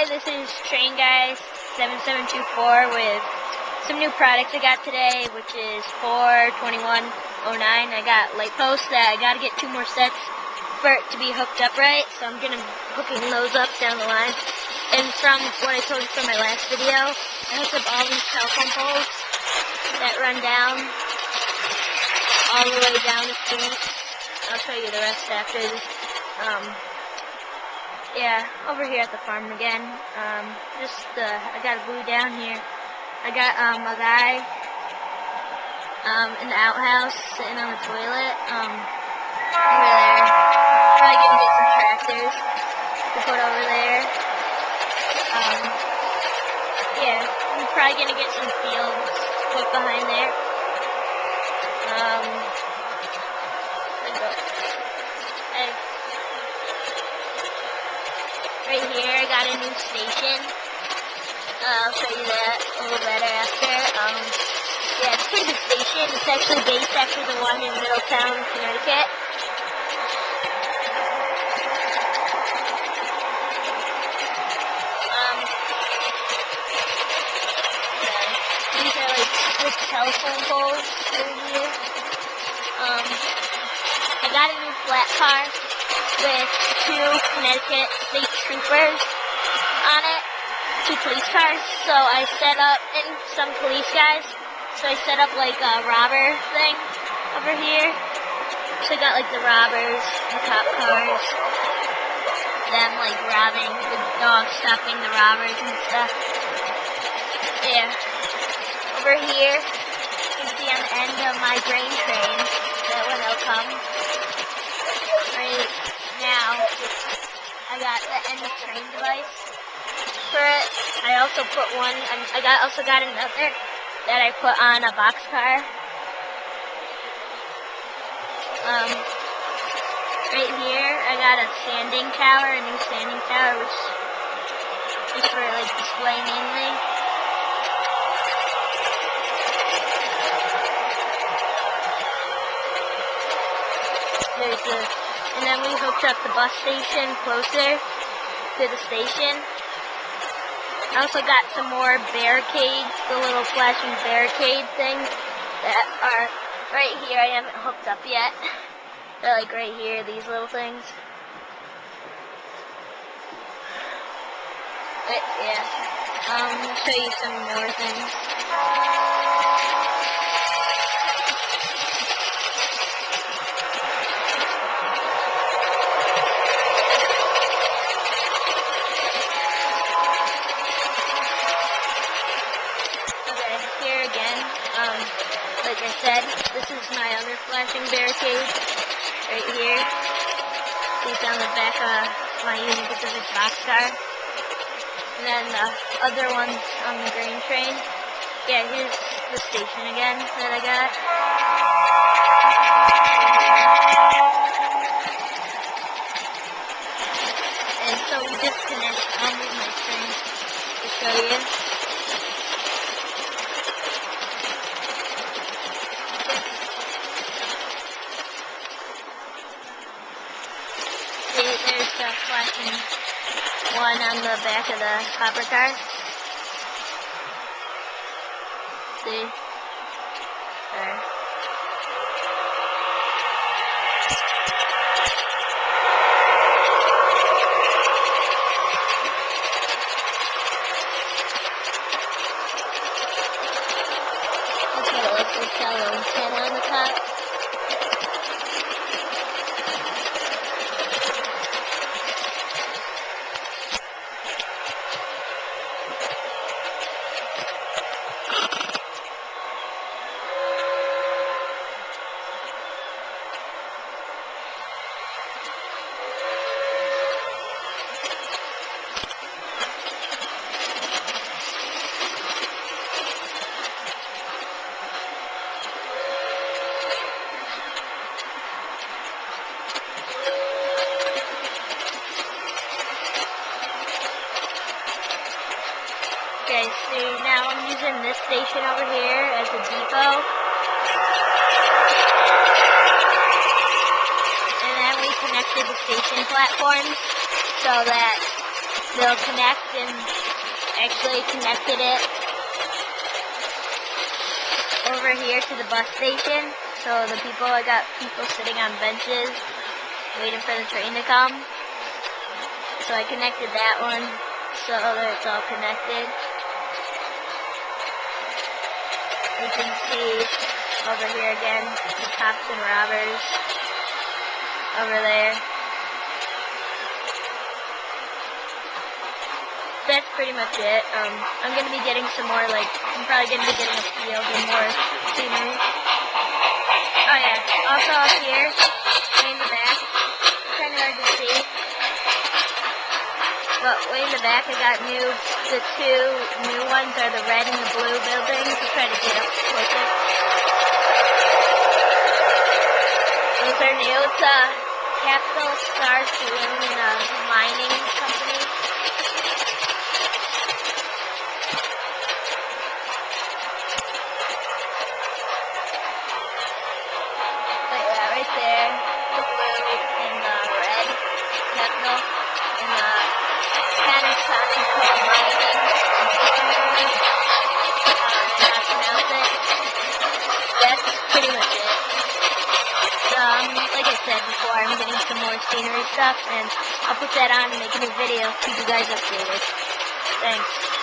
Hi, this is Train Guy 7724 with some new products I got today, which is 42109. I got light posts that I got to get 2 more sets for it to be hooked up right, so I'm going to be hooking those up down the line. And from what I told you from my last video, I hooked up all these telephone poles that run down all the way down the street. I'll show you the rest after this. Yeah, over here at the farm again. I got a glue down here. I got a guy in the outhouse sitting on the toilet over there. Probably gonna get some tractors to put over there. Yeah, I'm probably gonna get some fields to put behind there. Right here, I got a new station. I'll show you that a little better after. Yeah, it's a pretty good station. It's actually based after the one in Middletown, Connecticut. These are like 6 telephone poles over here. I got a new flat car with 2 Connecticut State Troopers on it, 2 police cars. So I set up, and some police guys, so I set up like a robber thing over here. So I got like the robbers, the cop cars, them like robbing, the dog stopping the robbers and stuff. Yeah. Over here, you can see on the end of my grain train that when they'll come. Right now, I got the end of train device for it. I also put one, also got another that I put on a boxcar. Right here, I got a sanding tower, a new sanding tower, which is for like display mainly. And then we hooked up the bus station closer to the station. I also got some more barricades, the little flashing barricade things that are right here. I haven't hooked up yet. They're like right here, these little things. But yeah, I'll show you some more things. Here again, like I said, this is my other flashing barricade right here. It's on the back of my Union Pacific boxcar. And then the other one's on the grain train. Yeah, here's the station again that I got. And so we disconnect. I'll move my train to show you. There's the flashing one on the back of the hopper car. See? There. That's what it looks like, got a little antenna on the top. Okay, see, now I'm using this station over here as a depot. And then we connected the station platforms so that they'll connect, and actually connected it over here to the bus station. So I got people sitting on benches waiting for the train to come. So I connected that one so that it's all connected. You can see over here again, the cops and robbers over there. That's pretty much it. I'm going to be getting some more, I'm probably going to be getting a field and more scenery. Oh yeah, also up here, way in the back, kind of hard to see, but way in the back I got the two new ones are the red and the blue buildings. I'll try to get up closer. Those are new. It's a Capital Star Saloon and a mining company. Right there, the blue and the red capital, and the Panasonic mining. I pronounce it. That's pretty much it. Like I said before, I'm getting some more scenery stuff, and I'll put that on and make a new video. Keep you guys updated. Thanks.